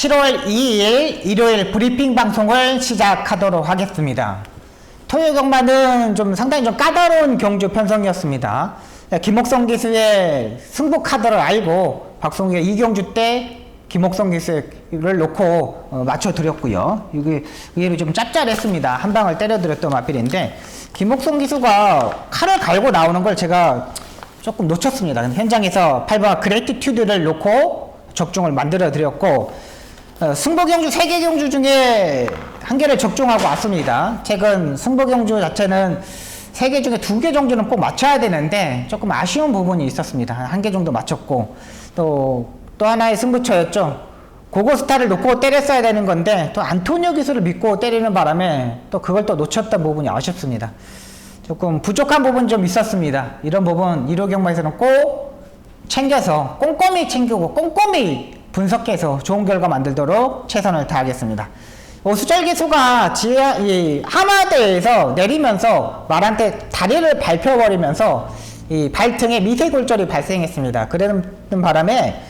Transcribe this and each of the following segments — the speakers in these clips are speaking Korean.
7월 2일 일요일 브리핑 방송을 시작하도록 하겠습니다. 토요 경마는 상당히 까다로운 경주 편성이었습니다. 김옥성 기수의 승부 카드를 알고 박성규가 이 경주 때 김옥성 기수를 놓고 맞춰드렸고요. 이게 의외로 좀 짭짤했습니다. 한 방을 때려드렸던 마필인데 김옥성 기수가 칼을 갈고 나오는 걸 제가 조금 놓쳤습니다. 현장에서 8번 그레이티튜드를 놓고 적중을 만들어 드렸고 승부경주 3개 경주 중에 1개를 적중하고 왔습니다. 최근 승부경주 자체는 3개 중에 2개 정도는 꼭 맞춰야 되는데 조금 아쉬운 부분이 있었습니다. 1개 정도 맞췄고 또 하나의 승부처였죠. 고고스타를 놓고 때렸어야 되는 건데 또 안토니오 기수를 믿고 때리는 바람에 또 그걸 또 놓쳤던 부분이 아쉽습니다. 조금 부족한 부분 좀 있었습니다. 이런 부분 1호 경마에서는 꼭 챙겨서 꼼꼼히 챙기고 꼼꼼히 분석해서 좋은 결과 만들도록 최선을 다하겠습니다. 오수철 기수가 하마대에서 내리면서 말한테 다리를 밟혀버리면서 이 발등에 미세골절이 발생했습니다. 그러는 바람에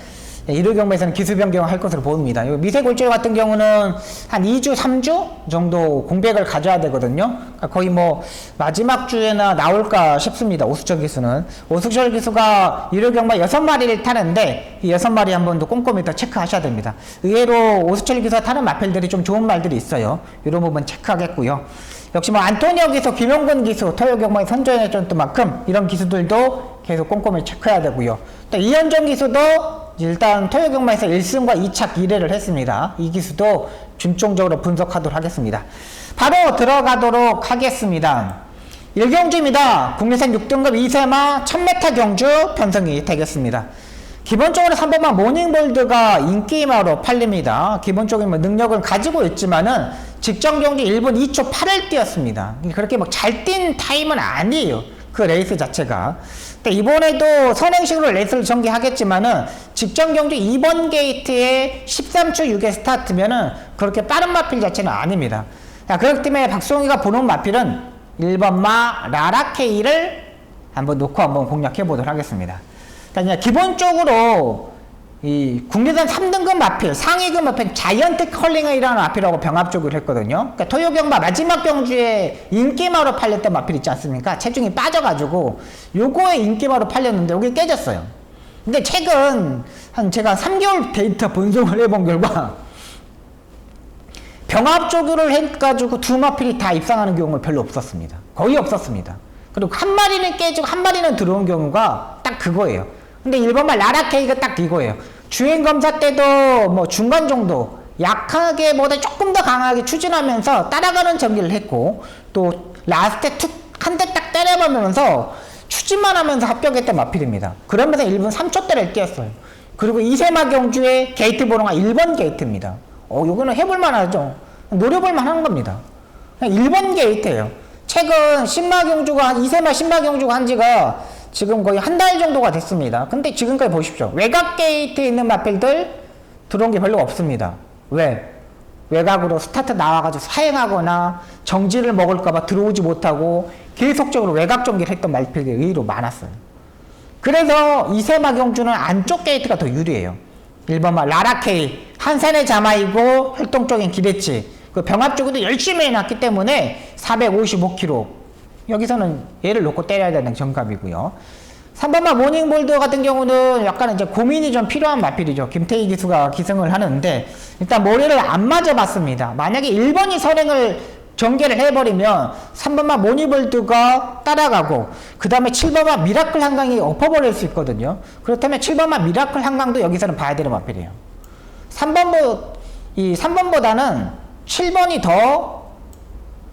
1호 경마에서는 기수 변경을 할 것으로 보입니다. 미세골절 같은 경우는 한 2주, 3주 정도 공백을 가져야 되거든요. 그러니까 거의 마지막 주에나 나올까 싶습니다. 오수철 기수는. 오수철 기수가 1호 경마 6마리를 타는데 이 6마리 한 번 더 꼼꼼히 더 체크하셔야 됩니다. 의외로 오수철 기수가 타는 마필들이 좀 좋은 말들이 있어요. 이런 부분 체크하겠고요. 역시 안토니오 기수, 김용근 기수, 토요 경마에 선전해줬던 만큼 이런 기수들도 계속 꼼꼼히 체크해야 되고요. 또 이현정 기수도 일단 토요 경마에서 1승과 2착 2레를 했습니다. 이 기수도 중점적으로 분석하도록 하겠습니다. 바로 들어가도록 하겠습니다. 1경주입니다. 국내산 6등급 2세마 1000m 경주 편성이 되겠습니다. 기본적으로 3번마 모닝볼드가 인기마로 팔립니다. 기본적인 능력을 가지고 있지만은 직전 경주 1분 2초 8을 뛰었습니다. 그렇게 잘 뛴 타임은 아니에요. 그 레이스 자체가. 이번에도 선행식으로 레이스를 전개하겠지만은 직전 경주 2번 게이트에 13초 6의 스타트면은 그렇게 빠른 마필 자체는 아닙니다. 그렇기 때문에 박수홍이가 보는 마필은 1번마 라라케이를 한번 놓고 한번 공략해 보도록 하겠습니다. 기본적으로 이 국내산 3등급 마필, 상위급 마필 자이언트 컬링이라는 마필하고 병합적으로 했거든요. 그러니까 토요 경마 마지막 경주에 인기마로 팔렸던 마필 있지 않습니까? 체중이 빠져가지고 요거에 인기마로 팔렸는데 여기 깨졌어요. 근데 최근 제가 3개월 데이터 분석을 해본 결과 병합적으로 해가지고 두 마필이 다 입상하는 경우가 별로 없었습니다. 거의 없었습니다. 그리고 한 마리는 깨지고 한 마리는 들어온 경우가 딱 그거예요. 근데 1번마 라라케이가 딱 이거예요. 주행검사 때도 중간 정도 약하게 보다 조금 더 강하게 추진하면서 따라가는 전기를 했고 또 라스트에 툭 한 대 딱 때려보면서 추진만 하면서 합격했던 마필입니다. 그러면서 1분 3초대를 뛰었어요. 그리고 이세마 경주의 게이트 번호가 1번 게이트입니다. 요거는 해볼만 하죠. 노려볼만 한 겁니다. 1번 게이트예요. 최근 이세마 신마 경주가 한 지가 지금 거의 한 달 정도가 됐습니다. 근데 지금까지 보십시오. 외곽 게이트에 있는 마필들 들어온 게 별로 없습니다. 왜? 외곽으로 스타트 나와가지고 사행하거나 정지를 먹을까봐 들어오지 못하고 계속적으로 외곽 전기를 했던 마필들이 의외로 많았어요. 그래서 이세마 경주는 안쪽 게이트가 더 유리해요. 1번마 라라케이, 한산의 자마이고 활동적인 기대치, 그 병합 쪽에도 열심히 해놨기 때문에 455km 여기서는 얘를 놓고 때려야 되는 정갑이고요. 3번마 모닝볼드 같은 경우는 약간 고민이 좀 필요한 마필이죠. 김태희 기수가 기승을 하는데 일단 머리를 안 맞아봤습니다. 만약에 1번이 선행을 전개를 해버리면 3번마 모닝볼드가 따라가고 그 다음에 7번마 미라클 한강이 엎어버릴 수 있거든요. 그렇다면 7번마 미라클 한강도 여기서는 봐야 되는 마필이에요. 3번보다는 7번이 더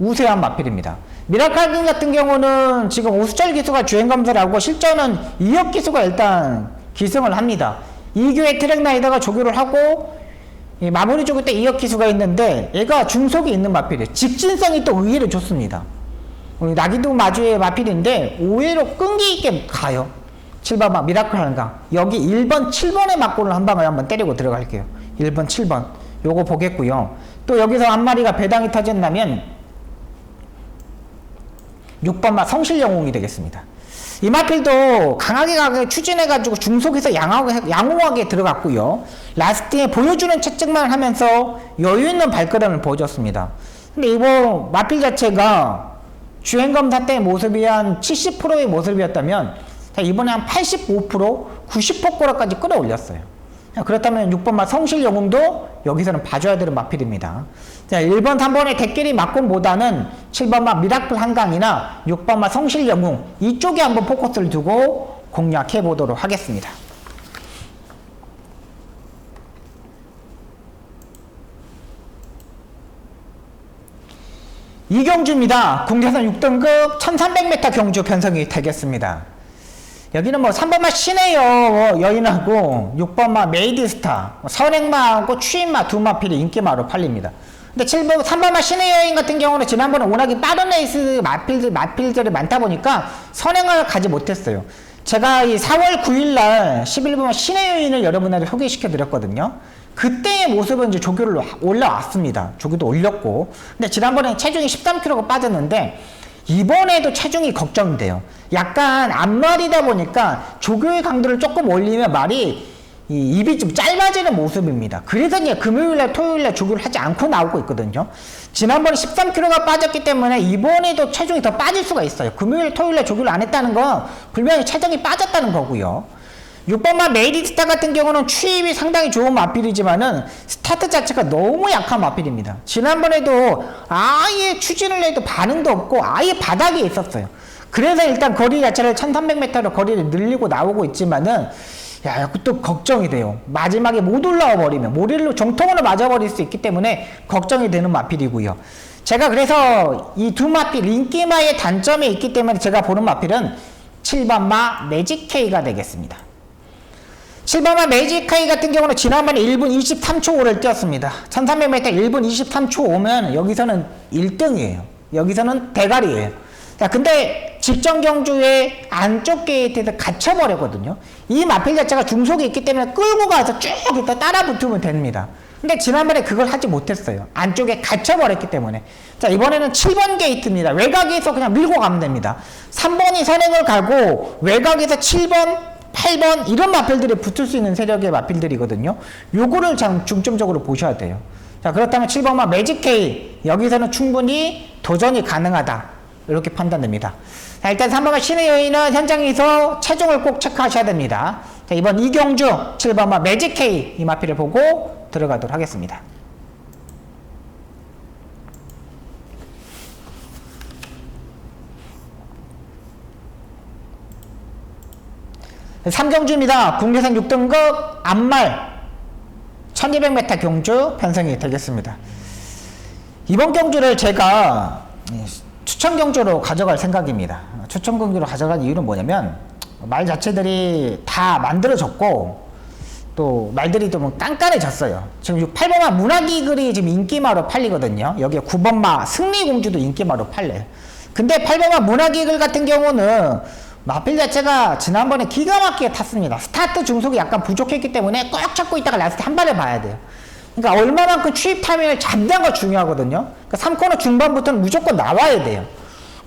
우세한 마필입니다. 미라클 같은 경우는 지금 오수철 기수가 주행검사를 하고 실전은 이혁 기수가 일단 기승을 합니다. 2교의 트랙라이더가 조교를 하고 마무리 조교 때 이혁 기수가 있는데 얘가 중속이 있는 마필이에요. 직진성이 또 의외로 좋습니다. 나기도 마주의 마필인데 의외로 끈기 있게 가요. 7번 미라클 한강. 여기 1번 7번의 막골을 한 방을 한번 때리고 들어갈게요. 1번 7번 요거 보겠고요. 또 여기서 한 마리가 배당이 터진다면 6번마 성실영웅이 되겠습니다. 이 마필도 강하게 추진해가지고 중속에서 양호하게 들어갔고요. 라스트에 보여주는 채찍만 하면서 여유있는 발걸음을 보여줬습니다. 근데 이번 마필 자체가 주행검사 때의 모습이 한 70%의 모습이었다면 자, 이번에 한 85%, 90%까지 끌어올렸어요. 그렇다면 6번마 성실영웅도 여기서는 봐줘야 되는 마필입니다. 자, 1번, 3번의 대끼리 막공보다는 7번마 미라클 한강이나 6번마 성실영웅 이쪽에 한번 포커스를 두고 공략해 보도록 하겠습니다. 이 경주입니다. 국내선 6등급 1300m 경주 편성이 되겠습니다. 여기는 뭐 3번마 신의 여인하고 6번마 메이드스타, 선행마하고 추인마 두 마필이 인기마로 팔립니다. 근데 3번마 신의 여인 같은 경우는 지난번에 워낙에 빠른 레이스 마필들이 많다 보니까 선행을 가지 못했어요. 제가 이 4월 9일날 11번마 신의 여인을 여러분한테 소개시켜 드렸거든요. 그때의 모습은 이제 조교를 올라왔습니다. 조교도 올렸고. 근데 지난번에 체중이 13kg가 빠졌는데 이번에도 체중이 걱정돼요. 약간 앞말이다 보니까 조교의 강도를 조금 올리면 말이 입이 좀 짧아지는 모습입니다. 그래서 이제 금요일날 토요일날 조교를 하지 않고 나오고 있거든요. 지난번에 13kg가 빠졌기 때문에 이번에도 체중이 더 빠질 수가 있어요. 금요일 토요일날 조교를 안 했다는 건 분명히 체중이 빠졌다는 거고요. 6번마 메이디스타 같은 경우는 추입이 상당히 좋은 마필이지만은 스타트 자체가 너무 약한 마필입니다. 지난번에도 아예 추진을 해도 반응도 없고 아예 바닥에 있었어요. 그래서 일단 거리 자체를 1300m로 거리를 늘리고 나오고 있지만은 야, 또 걱정이 돼요. 마지막에 못 올라와 버리면 모래로 정통으로 맞아버릴 수 있기 때문에 걱정이 되는 마필이고요. 제가 그래서 이 두 마필 인기마의 단점이 있기 때문에 제가 보는 마필은 7번마 매직K가 되겠습니다. 7번마 매직K 같은 경우는 지난번에 1분 23초 5를 뛰었습니다. 1300m 1분 23초 5면 여기서는 1등이에요. 여기서는 대가리예요. 자, 근데 직전 경주의 안쪽 게이트에서 갇혀버렸거든요. 이 마필 자체가 중속이 있기 때문에 끌고 가서 쭉 이따 따라 붙으면 됩니다. 근데 지난번에 그걸 하지 못했어요. 안쪽에 갇혀버렸기 때문에. 자, 이번에는 7번 게이트입니다. 외곽에서 그냥 밀고 가면 됩니다. 3번이 선행을 가고 외곽에서 7번, 8번 이런 마필들이 붙을 수 있는 세력의 마필들이거든요. 요거를 참 중점적으로 보셔야 돼요. 자, 그렇다면 7번마 매직K 여기서는 충분히 도전이 가능하다. 이렇게 판단됩니다. 자, 일단 3번마 신의 여인은 현장에서 체중을 꼭 체크하셔야 됩니다. 자, 이번 이경주 7번마 매직K 이 마필을 보고 들어가도록 하겠습니다. 삼경주입니다. 국내선 6등급 앞말 1200m 경주 편성이 되겠습니다. 이번 경주를 제가 추천 경주로 가져갈 생각입니다. 추천 경주로 가져갈 이유는 뭐냐면 말 자체들이 다 만들어졌고 또 말들이 좀 깐깐해졌어요. 지금 8번마 문화기글이 지금 인기마로 팔리거든요. 여기에 9번마 승리공주도 인기마로 팔려요. 근데 8번마 문화기글 같은 경우는 마필 자체가 지난번에 기가 막히게 탔습니다. 스타트 중속이 약간 부족했기 때문에 꽉 잡고 있다가 라스트 한 발에 봐야 돼요. 그러니까 얼마만큼 추입 타이밍을 잡는 거 중요하거든요. 그러니까 3코너 중반부터는 무조건 나와야 돼요.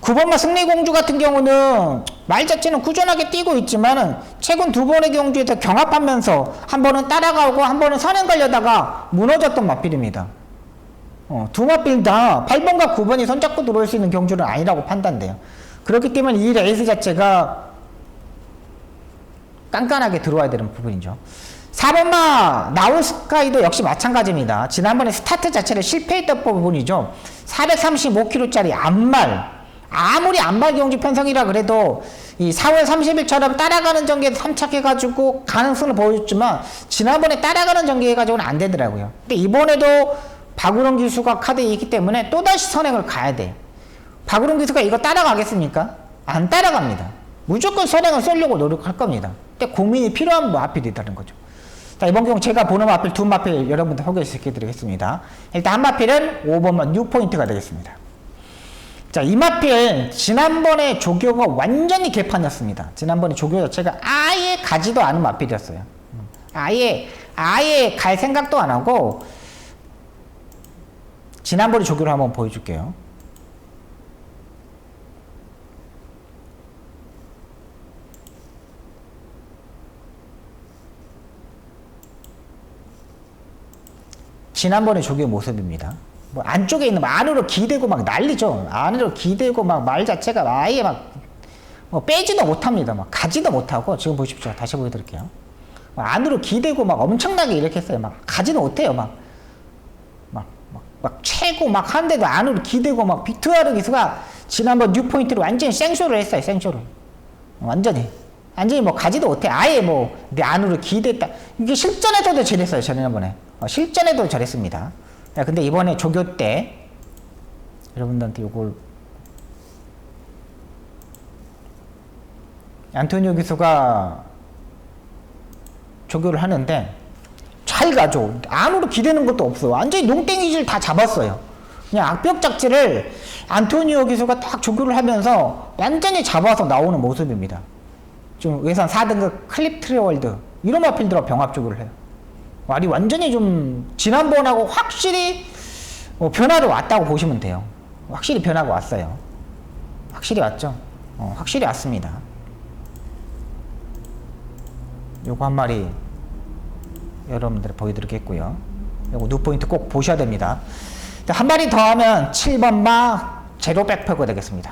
9번마 승리공주 같은 경우는 말 자체는 꾸준하게 뛰고 있지만은 최근 두 번의 경주에서 경합하면서 한 번은 따라가고 한 번은 선행 걸려다가 무너졌던 마필입니다. 두 마필 다 8번과 9번이 손잡고 들어올 수 있는 경주는 아니라고 판단돼요. 그렇기 때문에 이 레이스 자체가 깐깐하게 들어와야 되는 부분이죠. 4번마 나울스카이도 역시 마찬가지입니다. 지난번에 스타트 자체를 실패했던 부분이죠. 435kg짜리 앞말, 아무리 앞말 경주 편성이라 그래도 이 4월 30일처럼 따라가는 전개에서 삼착해가지고 가능성을 보여줬지만 지난번에 따라가는 전개 해가지고는 안 되더라고요. 근데 이번에도 박우론 기수가 카드에 있기 때문에 또다시 선행을 가야 돼요. 박우론 기수가 이거 따라가겠습니까? 안 따라갑니다. 무조건 선행을 쏘려고 노력할 겁니다. 근데 고민이 필요한 마필이라는 거죠. 자, 이번 경우 제가 보는 마필 두 마필 여러분들 소개시켜 드리겠습니다. 일단 한 마필은 5번만 6포인트가 되겠습니다. 자, 이 마필 지난번에 조교가 완전히 개판이었습니다. 지난번에 조교 자체가 아예 가지도 않은 마필이었어요. 아예 갈 생각도 안 하고 지난번에 조교를 한번 보여줄게요. 지난번에 조교의 모습입니다. 뭐 안쪽에 있는 안으로 기대고 막 난리죠. 안으로 기대고 막 말 자체가 아예 막 뭐 빼지도 못합니다. 막 가지도 못하고 지금 보십시오. 다시 보여드릴게요. 안으로 기대고 막 엄청나게 이렇게 했어요. 막 가지는 못해요. 막 채고 막 하는데도 안으로 기대고 막 빅토르 기수가 지난번 뉴포인트로 완전히 생쇼를 했어요. 생쇼를. 완전히 뭐 가지도 못해. 아예 뭐 내 안으로 기대했다. 이게 실전에서도 저랬어요. 지난번에. 실전에도 저랬습니다. 근데 이번에 조교 때 여러분들한테 요걸 안토니오 기수가 조교를 하는데 잘 가죠. 안으로 기대는 것도 없어요. 완전히 농땡이질 다 잡았어요. 그냥 악벽작지를 안토니오 기수가 딱 조교를 하면서 완전히 잡아서 나오는 모습입니다. 좀 외산 4등급 클립 트레월드 이런 마필드로 병합 조교를 해요. 말이 완전히 좀 지난번하고 확실히 변화로 왔다고 보시면 돼요. 확실히 변화가 왔어요. 확실히 왔죠. 확실히 왔습니다. 요거 한 마리 여러분들 보여드리겠고요. 요거 누포인트 꼭 보셔야 됩니다. 한 마리 더 하면 7번 마 제로 백퍼가 되겠습니다.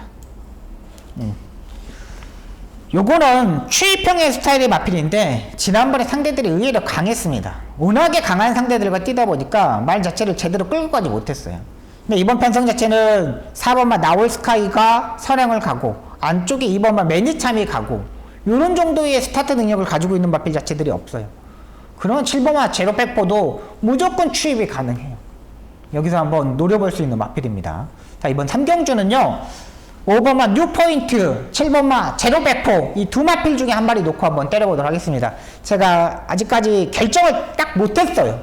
요거는 추위평의 스타일의 마필인데 지난번에 상대들이 의외로 강했습니다. 워낙에 강한 상대들과 뛰다 보니까 말 자체를 제대로 끌고 가지 못했어요. 근데 이번 편성 자체는 4번마 나올스카이가 선행을 가고 안쪽에 2번마 매니참이 가고 요런 정도의 스타트 능력을 가지고 있는 마필 자체들이 없어요. 그러면 7번마 제로백포도 무조건 추입이 가능해요. 여기서 한번 노려볼 수 있는 마필입니다. 자, 이번 3경주는요 5번마 뉴포인트, 7번마 제로백포 이 두 마필 중에 한 마리 놓고 한번 때려보도록 하겠습니다. 제가 아직까지 결정을 딱 못했어요.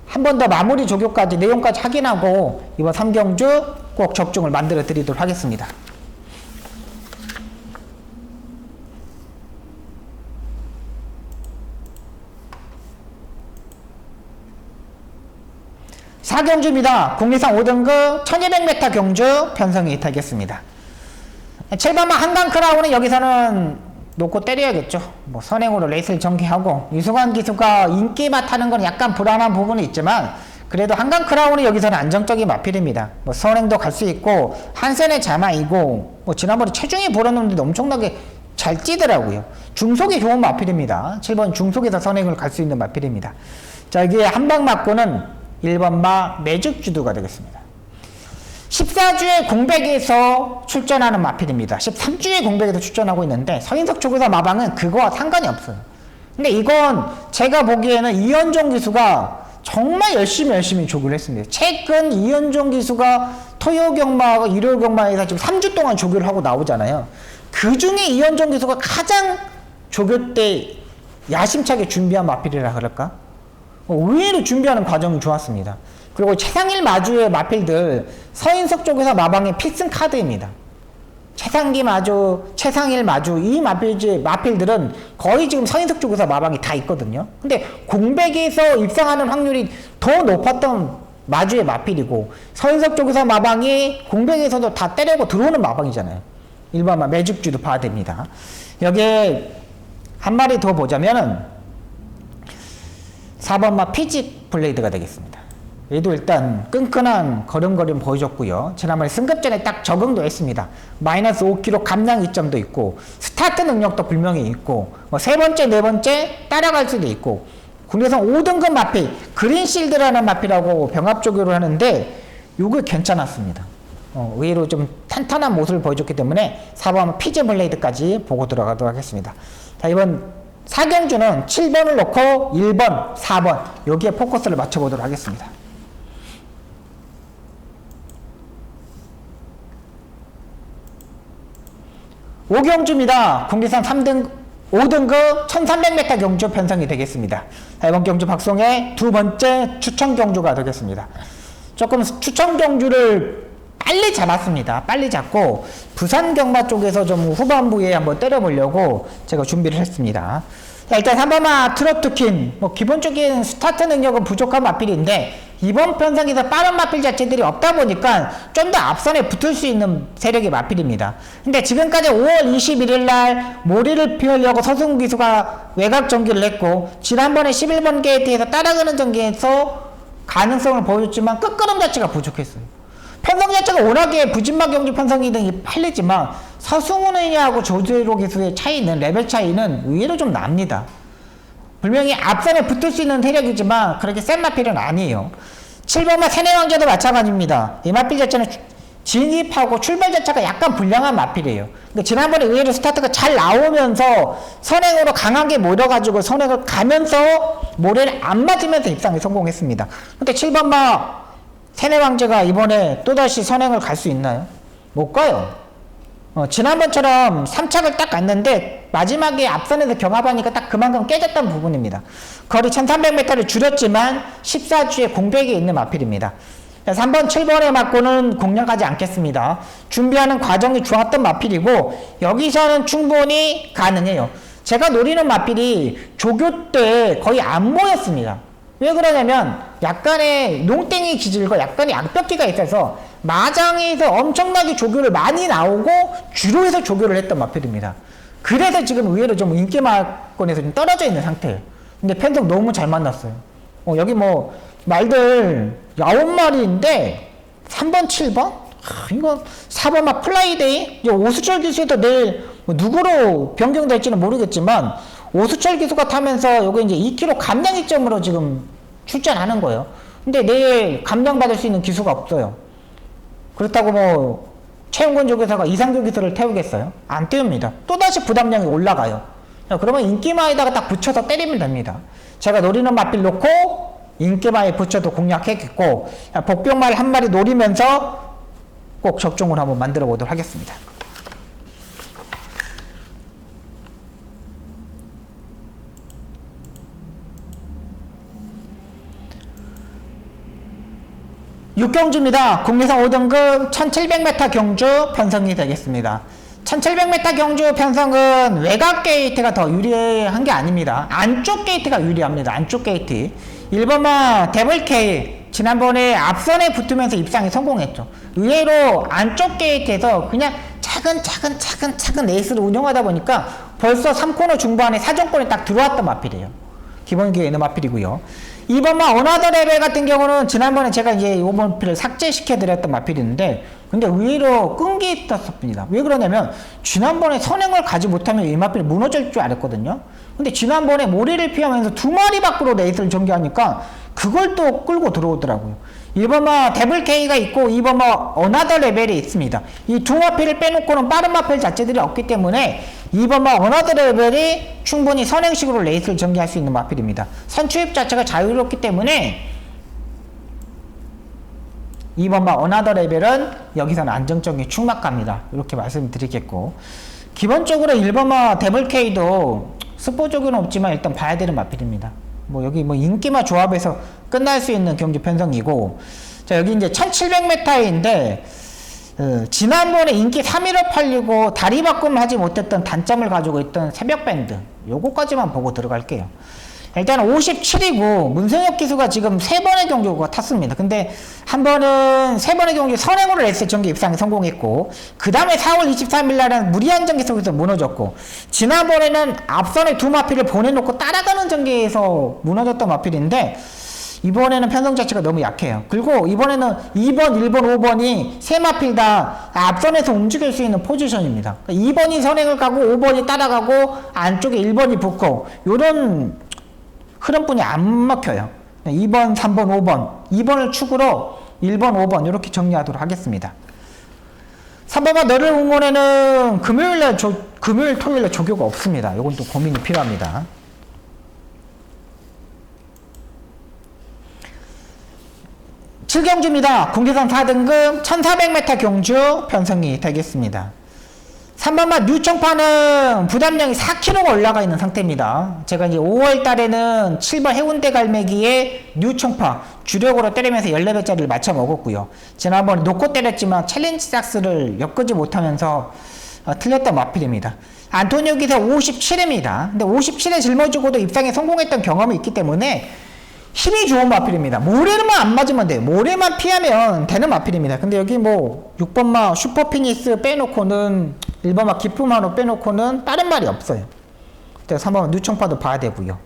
한 번 더 마무리 조교까지 내용까지 확인하고 이번 3경주 꼭 적중을 만들어 드리도록 하겠습니다. 사경주입니다. 국리상 5등급 1200m 경주 편성이 타겠습니다. 7번마 한강크라운은 여기서는 놓고 때려야겠죠. 뭐 선행으로 레이스를 전개하고 유승환 기수가 인기만 타는 건 약간 불안한 부분이 있지만 그래도 한강크라운은 여기서는 안정적인 마필입니다. 뭐 선행도 갈 수 있고 한센의 자마이고 뭐 지난번에 체중이 불었는데도 엄청나게 잘 뛰더라고요. 중속이 좋은 마필입니다. 7번 중속에서 선행을 갈 수 있는 마필입니다. 자, 여기에 한방 맞고는 1번마 매직주도가 되겠습니다. 14주의 공백에서 출전하는 마필입니다. 13주의 공백에서 출전하고 있는데 서인석 조교사 마방은 그거와 상관이 없어요. 근데 이건 제가 보기에는 이현종 기수가 정말 열심히 조교를 했습니다. 최근 이현종 기수가 토요경마하고 일요경마에서 지금 3주 동안 조교를 하고 나오잖아요. 그 중에 이현종 기수가 가장 조교 때 야심차게 준비한 마필이라 그럴까? 의외로 준비하는 과정이 좋았습니다. 그리고 최상일 마주의 마필들 서인석 쪽에서 마방의 필승 카드입니다. 최상기 마주, 최상일 마주 이 마필들은 거의 지금 서인석 쪽에서 마방이 다 있거든요. 근데 공백에서 입상하는 확률이 더 높았던 마주의 마필이고 서인석 쪽에서 마방이 공백에서도 다 때리고 들어오는 마방이잖아요. 일반 매직주도 봐야 됩니다. 여기에 한 마리 더 보자면은 4번마 피직 블레이드가 되겠습니다. 얘도 일단 끈끈한 걸음걸음 보여줬고요. 지난번에 승급전에 딱 적응도 했습니다. 마이너스 5kg 감량 이점도 있고 스타트 능력도 분명히 있고 뭐 세 번째, 네 번째 따라갈 수도 있고 국내선 5등급 마필 그린실드라는 마필하고 병합 조교를 하는데 요거 괜찮았습니다. 의외로 좀 탄탄한 모습을 보여줬기 때문에 4번 피지 블레이드까지 보고 들어가도록 하겠습니다. 자, 이번 4경주는 7번을 놓고 1번, 4번 여기에 포커스를 맞춰보도록 하겠습니다. 5경주입니다. 국리산 5등급 1300m 경주 편성이 되겠습니다. 이번 경주 박송의 두 번째 추천 경주가 되겠습니다. 조금 추천 경주를 빨리 잡았습니다. 빨리 잡고 부산 경마 쪽에서 좀 후반부에 한번 때려보려고 제가 준비를 했습니다. 자, 일단 3번마 트로트킨 뭐 기본적인 스타트 능력은 부족한 마필인데 이번 편성에서 빠른 마필 자체들이 없다 보니까 좀 더 앞선에 붙을 수 있는 세력의 마필입니다. 근데 지금까지 5월 21일 날 모리를 피우려고 서승우 기수가 외곽 전기를 했고 지난번에 11번 게이트에서 따라가는 전기에서 가능성을 보여줬지만 끝걸음 자체가 부족했어요. 편성 자체가 워낙에 부진막 경주 편성이 등이 팔리지만 서승훈이하고 조재로 기수의 차이는 레벨 차이는 의외로 좀 납니다. 분명히 앞선에 붙을 수 있는 세력이지만 그렇게 센 마필은 아니에요. 7번마 세뇌왕자도 마찬가지입니다. 이 마필 자체는 진입하고 출발 자체가 약간 불량한 마필이에요. 근데 지난번에 의외로 스타트가 잘 나오면서 선행으로 강하게 몰아가지고 선행을 가면서 모래를 안 맞으면서 입상에 성공했습니다. 근데 7번마 세뇌왕자가 이번에 또다시 선행을 갈 수 있나요? 못 가요. 지난번처럼 3착을 딱 갔는데 마지막에 앞선에서 경합하니까 딱 그만큼 깨졌던 부분입니다. 거리 1300m를 줄였지만 14주에 공백이 있는 마필입니다. 3번, 7번에 맞고는 공략하지 않겠습니다. 준비하는 과정이 좋았던 마필이고 여기서는 충분히 가능해요. 제가 노리는 마필이 조교 때 거의 안 보였습니다. 왜 그러냐면 약간의 농땡이 기질과 약간의 악벽기가 있어서 마장에서 엄청나게 조교를 많이 나오고 주로 해서 조교를 했던 마필입니다. 그래서 지금 의외로 좀 인기마권에서 좀 떨어져 있는 상태예요. 근데 편성 너무 잘 만났어요. 여기 뭐 말들 9마리인데 3번, 7번? 이건 4번 막 플라이데이? 오수철 기수에도 내일 뭐 누구로 변경될지는 모르겠지만 오수철 기수가 타면서 여기 이제 2km 감량 이점으로 지금 출전하는 거예요. 근데 내일 감량 받을 수 있는 기수가 없어요. 그렇다고 뭐 최용근 조교사가 이상조 기수를 태우겠어요? 안 태웁니다. 또다시 부담량이 올라가요. 그러면 인기마에다가 딱 붙여서 때리면 됩니다. 제가 노리는 마필 놓고 인기마에 붙여도 공략했겠고 복병말 한 마리 노리면서 꼭 적중을 한번 만들어 보도록 하겠습니다. 육경주입니다. 국내선 5등급 1700m 경주 편성이 되겠습니다. 1700m 경주 편성은 외곽 게이트가 더 유리한 게 아닙니다. 안쪽 게이트가 유리합니다. 안쪽 게이트. 1번마 데블K 지난번에 앞선에 붙으면서 입상에 성공했죠. 의외로 안쪽 게이트에서 그냥 차근 레이스를 운영하다 보니까 벌써 3코너 중반에 사정권에 딱 들어왔던 마필이에요. 기본 기회는 마필이고요. 2번마 어나더 레벨 같은 경우는 지난번에 제가 이제 이 마필을 삭제시켜 드렸던 마필인데 근데 의외로 끈기 있었습니다. 왜 그러냐면 지난번에 선행을 가지 못하면 이 마필이 무너질 줄 알았거든요. 근데 지난번에 모래를 피하면서 2마리 밖으로 레이스를 전개하니까 그걸 또 끌고 들어오더라고요. 1번마 데블K가 있고 2번마 어나더 레벨이 있습니다. 이 두 마필을 빼놓고는 빠른 마필 자체들이 없기 때문에 2번마 어나더 레벨이 충분히 선행식으로 레이스를 전개할 수 있는 마필입니다. 선추입 자체가 자유롭기 때문에 2번마 어나더 레벨은 여기서는 안정적인 충막갑니다. 이렇게 말씀드리겠고 기본적으로 1번마 데블K도 스포적은 없지만 일단 봐야 되는 마필입니다. 뭐 여기 뭐 인기마 조합에서 끝날 수 있는 경주 편성이고 자 여기 이제 1700m인데 지난번에 인기 3위를 팔리고 다리 바꿈을 하지 못했던 단점을 가지고 있던 새벽 밴드 요거까지만 보고 들어갈게요. 일단 57이고 문성엽 기수가 지금 3번의 경주가 탔습니다. 근데 한 번은 3번의 경주 선행으로 레이스 전개 입상에 성공했고 그 다음에 4월 23일 날은 무리한 전개 속에서 무너졌고 지난번에는 앞선에 두 마필을 보내놓고 따라가는 전개에서 무너졌던 마필인데 이번에는 편성 자체가 너무 약해요. 그리고 이번에는 2번, 1번, 5번이 세 마필 다 앞선에서 움직일 수 있는 포지션입니다. 그러니까 2번이 선행을 가고 5번이 따라가고 안쪽에 1번이 붙고 요런 흐름뿐이 안 먹혀요. 2번, 3번, 5번 2번을 축으로 1번, 5번 이렇게 정리하도록 하겠습니다. 3번과 너를 응원에는 금요일, 토요일에 조교가 없습니다. 이건 또 고민이 필요합니다. 칠경주입니다. 국내선 4등급 1400m 경주 편성이 되겠습니다. 3번마 뉴청파는 부담량이 4kg가 올라가 있는 상태입니다. 제가 이제 5월 달에는 7번 해운대 갈매기에 뉴청파 주력으로 때리면서 14배짜리를 맞춰 먹었고요. 지난번에 놓고 때렸지만 챌린지 삭스를 엮지 못하면서 틀렸던 마필입니다. 안토니오 기사 57입니다. 근데 57에 짊어지고도 입상에 성공했던 경험이 있기 때문에 힘이 좋은 마필입니다. 모래만 안 맞으면 돼요. 모래만 피하면 되는 마필입니다. 근데 여기 뭐 6번마 슈퍼피니스 빼놓고는 1번마 기프마로 빼놓고는 다른 말이 없어요. 그래서 3번마 뉴청파도 봐야 되고요.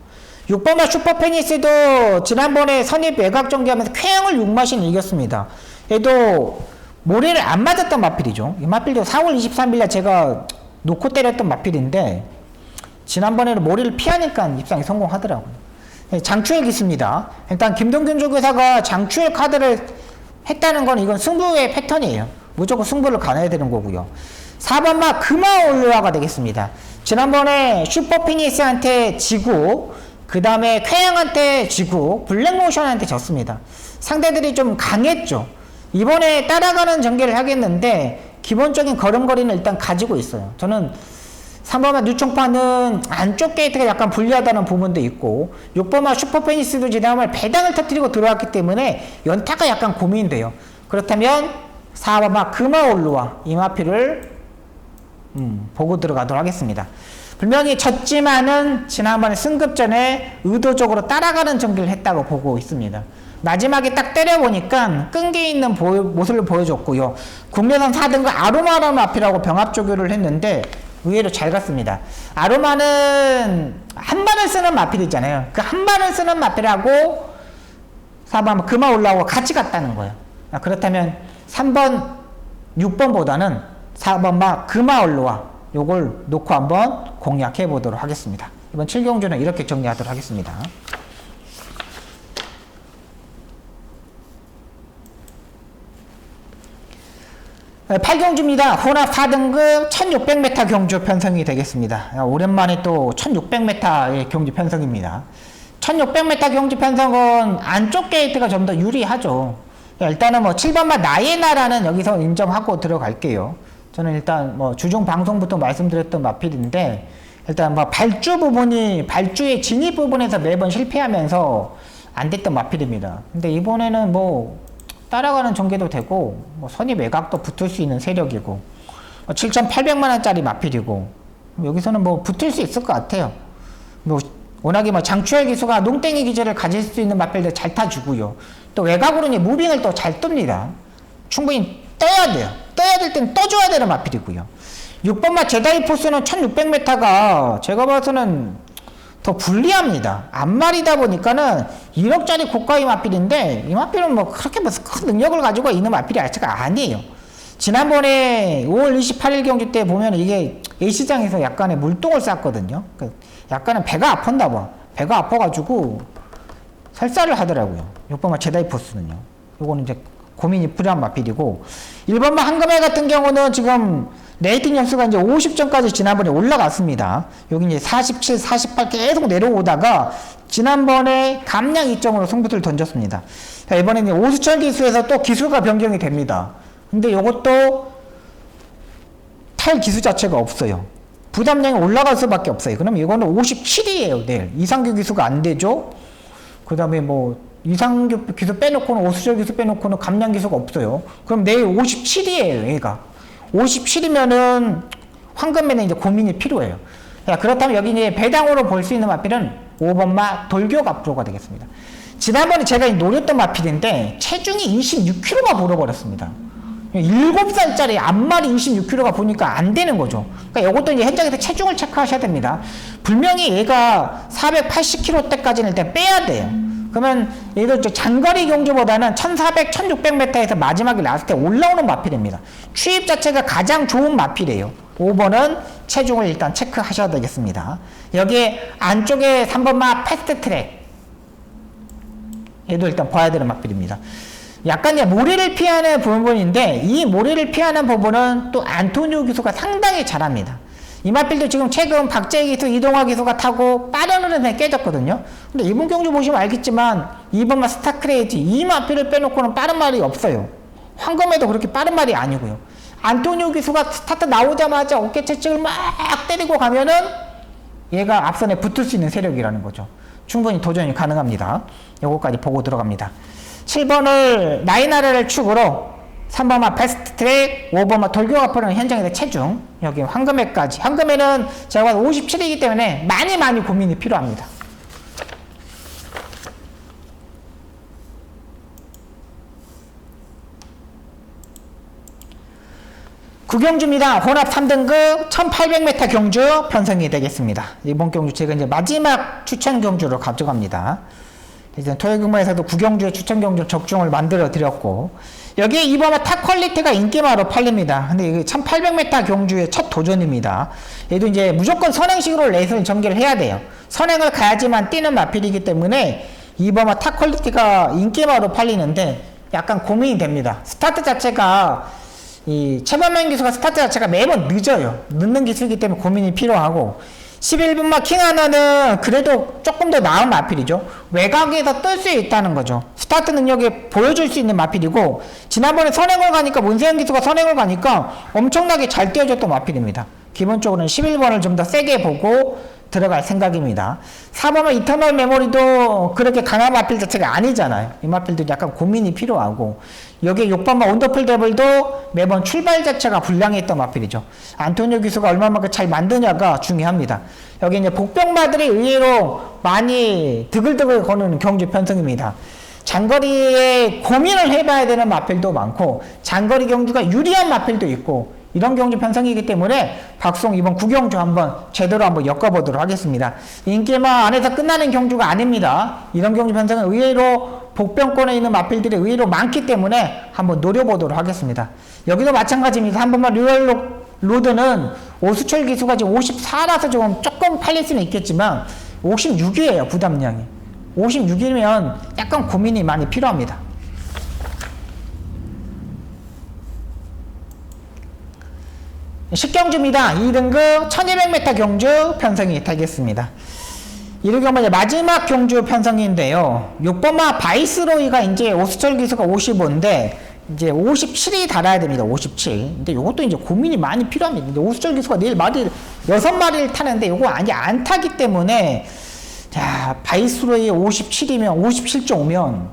6번마 슈퍼페니스도 지난번에 선입 외곽 전개하면서 쾌양을 6마신 이겼습니다. 얘도 모래를 안 맞았던 마필이죠. 이 마필도 4월 23일날 제가 놓고 때렸던 마필인데 지난번에는 모래를 피하니까 입상에 성공하더라고요. 장추열 기수입니다. 일단 김동균 조교사가 장추열 카드를 했다는 건 이건 승부의 패턴이에요. 무조건 승부를 가놔야 되는 거고요. 4번마 금화올로아가 되겠습니다. 지난번에 슈퍼피니스한테 지고 그 다음에 쾌양한테 지고 블랙모션한테 졌습니다. 상대들이 좀 강했죠. 이번에 따라가는 전개를 하겠는데 기본적인 걸음걸이는 일단 가지고 있어요. 저는 3번마 뉴총파는 안쪽 게이트가 약간 불리하다는 부분도 있고 6번마 슈퍼페니스도 지난번에 배당을 터뜨리고 들어왔기 때문에 연타가 약간 고민돼요. 그렇다면 4번마 금화올로아 이 마필을 보고 들어가도록 하겠습니다. 분명히 졌지만은 지난번에 승급전에 의도적으로 따라가는 전개를 했다고 보고 있습니다. 마지막에 딱 때려보니까 끈기 있는 모습을 보여줬고요. 국내선 4등급 아로마라는 마필하고 병합 조교를 했는데 의외로 잘 갔습니다. 아로마는 한 발을 쓰는 마필이잖아요. 그 한 발을 쓰는 마필하고 4번 금화 올라오고 같이 갔다는 거예요. 그렇다면 3번 6번보다는 4번마 금화 올라와 요걸 놓고 한번 공략해 보도록 하겠습니다. 이번 7경주는 이렇게 정리하도록 하겠습니다. 8경주입니다. 혼합 4등급 1600m 경주 편성이 되겠습니다. 오랜만에 또 1600m의 경주 편성입니다. 1600m 경주 편성은 안쪽 게이트가 좀 더 유리하죠. 일단은 뭐 7번마 나예나라는 여기서 인정하고 들어갈게요. 저는 일단 뭐 주중 방송부터 말씀드렸던 마필인데 일단 뭐 발주의 진입 부분에서 매번 실패하면서 안 됐던 마필입니다. 근데 이번에는 뭐 따라가는 전개도 되고 뭐 선입 외곽도 붙을 수 있는 세력이고 7,800만원짜리 마필이고 여기서는 뭐 붙을 수 있을 것 같아요. 뭐 워낙에 뭐 장추열 기수가 농땡이 기질을 가질 수 있는 마필들 잘 타주고요. 또 외곽으로는 무빙을 또 잘 뜹니다. 충분히 떠야 돼요. 떠야 될 땐 떠줘야 되는 마필이고요. 6번마 제다이 포스는 1600m가 제가 봐서는 더 불리합니다. 앞말이다 보니까는 1억짜리 고가의 마필인데 이 마필은 뭐 그렇게 무슨 큰 능력을 가지고 있는 마필이 아니에요. 지난번에 5월 28일 경기 때 보면 이게 A시장에서 약간의 물똥을 쌌거든요. 약간은 배가 아팠나 봐. 배가 아파가지고 설사를 하더라고요. 6번마 제다이 포스는요. 요거는 이제 고민이 필요한 마필이고 1번마 한금회 같은 경우는 지금 레이팅 점수가 이제 50점까지 지난번에 올라갔습니다. 여기 이제 47, 48 계속 내려오다가 지난번에 감량 2점으로 승부를 던졌습니다. 자, 이번에는 오수철 기수에서 또 기수가 변경이 됩니다. 근데 이것도 탈 기수 자체가 없어요. 부담량이 올라갈 수밖에 없어요. 그럼 이거는 57이에요. 내일 이상규 기수가 안 되죠. 그 다음에 뭐 이상규 기수 빼놓고는 오수철 기수 빼놓고는 감량 기수가 없어요. 그럼 내일 57이에요. 얘가 57이면은 황금에는 이제 고민이 필요해요. 자, 그렇다면 여기 이제 배당으로 볼 수 있는 마필은 5번마 돌격 앞으로가 되겠습니다. 지난번에 제가 노렸던 마필인데 체중이 26kg가 불어버렸습니다. 7살짜리 앞말이 26kg가 보니까 안 되는 거죠. 그러니까 이것도 이제 현장에서 체중을 체크하셔야 됩니다. 분명히 얘가 480kg대까지는 일단 빼야 돼요. 그러면 얘도 장거리 경주보다는 1400, 1600m에서 마지막에 라스트에 올라오는 마필입니다. 추입 자체가 가장 좋은 마필이에요. 5번은 체중을 일단 체크하셔야 되겠습니다. 여기에 안쪽에 3번마 패스트 트랙. 얘도 일단 봐야 되는 마필입니다. 약간 모래를 피하는 부분인데 이 모래를 피하는 부분은 또 안토니오 기수가 상당히 잘합니다. 이 마필도 지금 최근 박재희 기수, 이동화 기수가 타고 빠른 흐름에 깨졌거든요. 근데 이번 경주 보시면 알겠지만 2번마 스타크레이지 이 마필을 빼놓고는 빠른 말이 없어요. 황금에도 그렇게 빠른 말이 아니고요. 안토니오 기수가 스타트 나오자마자 어깨 채찍을 막 때리고 가면은 얘가 앞선에 붙을 수 있는 세력이라는 거죠. 충분히 도전이 가능합니다. 요거까지 보고 들어갑니다. 7번을 나이나라를 축으로 3번마 베스트 트랙, 5번마 돌격 앞으로는 현장에서 체중, 여기 황금회까지. 황금회는 제가 57이기 때문에 많이 고민이 필요합니다. 구경주입니다. 혼합 3등급 1800m 경주 편성이 되겠습니다. 이번 경주 제가 이제 마지막 추천 경주로 가져갑니다. 이제 토요경마에서도 구경주의 추천 경주 적중을 만들어 드렸고, 여기에 이번에 탑 퀄리티가 인기마로 팔립니다. 근데 이게 1800m 경주의 첫 도전입니다. 얘도 이제 무조건 선행식으로 레이스를 전개를 해야 돼요. 선행을 가야지만 뛰는 마필이기 때문에 이번에 탑 퀄리티가 인기마로 팔리는데 약간 고민이 됩니다. 스타트 자체가 이 최범현 기수가 스타트 자체가 매번 늦어요. 늦는 기수이기 때문에 고민이 필요하고, 11분마 킹 하나는 그래도 조금 더 나은 마필이죠. 외곽에서 뜰 수 있다는 거죠. 스타트 능력이 보여줄 수 있는 마필이고, 지난번에 선행을 가니까 문세현 기수가 선행을 가니까 엄청나게 잘 뛰어줬던 마필입니다. 기본적으로는 11번을 좀 더 세게 보고 들어갈 생각입니다. 4번은 이터널 메모리도 그렇게 강한 마필 자체가 아니잖아요. 이 마필도 약간 고민이 필요하고, 여기에 6번만 원더풀 데블도 매번 출발 자체가 불량했던 마필이죠. 안토니오 기수가 얼마만큼 잘 만드냐가 중요합니다. 여기 이제 복병마들이 의외로 많이 드글드글 거는 경주 편성입니다. 장거리에 고민을 해봐야 되는 마필도 많고, 장거리 경주가 유리한 마필도 있고, 이런 경주 편성이기 때문에 박송 이번 구경주 한번 제대로 한번 엮어보도록 하겠습니다. 인기마 안에서 끝나는 경주가 아닙니다. 이런 경주 편성은 의외로 복병권에 있는 마필들이 의외로 많기 때문에 한번 노려보도록 하겠습니다. 여기도 마찬가지입니다. 한 번만 류얼 로드는 오수철 기수가 지금 54라서 조금 팔릴 수는 있겠지만 56이에요. 부담량이 56이면 약간 고민이 많이 필요합니다. 식경주입니다. 2등급 1200m 경주 편성이 되겠습니다. 이르경마 마지막 경주 편성인데요. 6번마 바이스로이가 이제 오수철 기수가 55인데 이제 57이 달아야 됩니다. 57. 근데 이것도 이제 고민이 많이 필요합니다. 근데 오수철 기수가 내일 마리 6마리를 타는데 이거 아니 안 타기 때문에, 자, 바이스로이 57이면 57.5면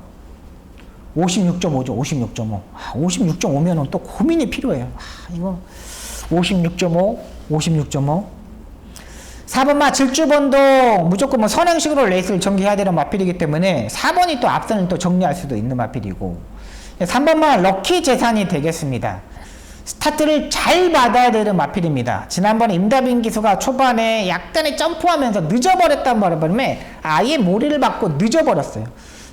56.5죠. 56.5. 56.5면은 또 고민이 필요해요. 이거 56.5, 56.5. 4번마 질주번도 무조건 뭐 선행식으로 레이스를 전개해야 되는 마필이기 때문에 4번이 또 앞선을 또 정리할 수도 있는 마필이고, 3번마 럭키 재산이 되겠습니다. 스타트를 잘 받아야 되는 마필입니다. 지난번에 임다빈 기수가 초반에 약간의 점프하면서 늦어버렸단 말에 아예 모리를 받고 늦어버렸어요.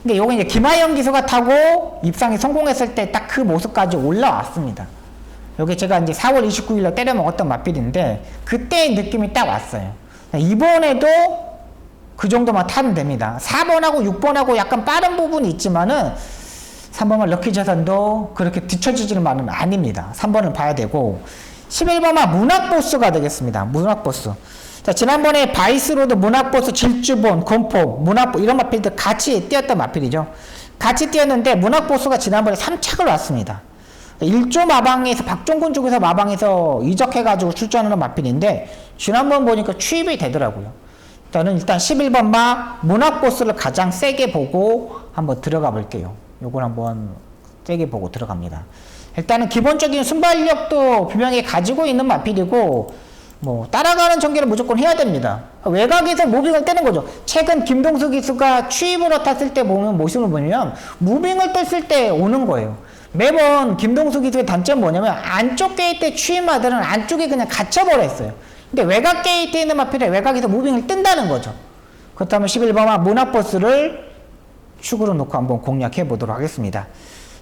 근데 요거 이제 김하영 기수가 타고 입상에 성공했을 때 딱 그 모습까지 올라왔습니다. 여기 제가 이제 4월 29일로 때려 먹었던 마필인데 그때의 느낌이 딱 왔어요. 이번에도 그 정도만 타면 됩니다. 4번하고 6번하고 약간 빠른 부분이 있지만은 3번만 럭키 재산도 그렇게 뒤처지지는 말은 아닙니다. 3번을 봐야 되고, 11번만 문학보스가 되겠습니다. 문학보스. 자, 지난번에 바이스로드, 문학보스, 질주본, 건포, 문학보 이런 마필들 같이 뛰었던 마필이죠. 같이 뛰었는데 문학보스가 지난번에 3착을 왔습니다. 1조 마방에서 박종근 쪽에서 마방에서 이적해가지고 출전하는 마필인데 지난번 보니까 취입이 되더라고요. 저는 일단 11번마 문학보스를 가장 세게 보고 한번 들어가 볼게요. 요걸 한번 세게 보고 들어갑니다. 일단은 기본적인 순발력도 분명히 가지고 있는 마필이고, 뭐 따라가는 전개를 무조건 해야 됩니다. 외곽에서 무빙을 떼는 거죠. 최근 김동수 기수가 취입으로 탔을 때 보면 모습을 보면 무빙을 떴을 때 오는 거예요. 매번 김동수 기수의 단점은 뭐냐면 안쪽 게이트에 취임마들은 안쪽에 그냥 갇혀버렸어요. 근데 외곽 게이트에 있는 마필에 외곽에서 무빙을 뜬다는 거죠. 그렇다면 11번마 문학보스를 축으로 놓고 한번 공략해 보도록 하겠습니다.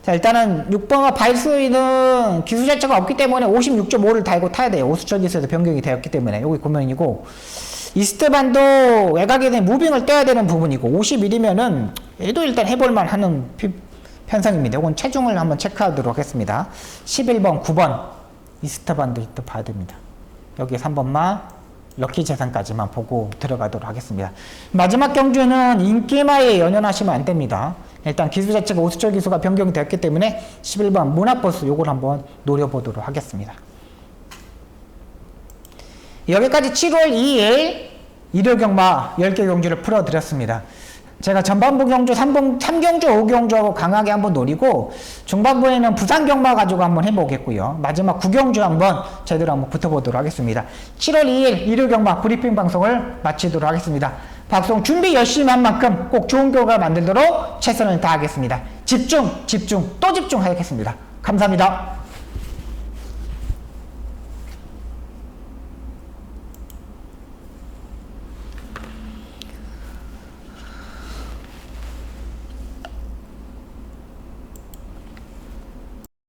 자, 일단은 6번마 바이스로이는 기수 자체가 없기 때문에 56.5를 달고 타야 돼요. 오수철 기수에서 변경이 되었기 때문에 여기 고명이고, 이스트반도 외곽에 무빙을 떼야 되는 부분이고, 51이면은 얘도 일단 해볼만 하는 편성입니다. 이건 체중을 한번 체크하도록 하겠습니다. 11번, 9번 이스트반도 또 봐야 됩니다. 여기 3번마 럭키 재산까지만 보고 들어가도록 하겠습니다. 마지막 경주는 인기마에 연연하시면 안 됩니다. 일단 기수 자체가 오수철 기수가 변경이 되었기 때문에 11번 문학버스 요걸 한번 노려보도록 하겠습니다. 여기까지 7월 2일 일요경마 10개 경주를 풀어드렸습니다. 제가 전반부 경주 3경주 5경주하고 강하게 한번 노리고, 중반부에는 부산 경마 가지고 한번 해보겠고요. 마지막 9경주 한번 제대로 한번 붙어보도록 하겠습니다. 7월 2일 일요경마 브리핑 방송을 마치도록 하겠습니다. 방송 준비 열심히 한 만큼 꼭 좋은 결과 만들도록 최선을 다하겠습니다. 집중, 또 집중하겠습니다. 감사합니다.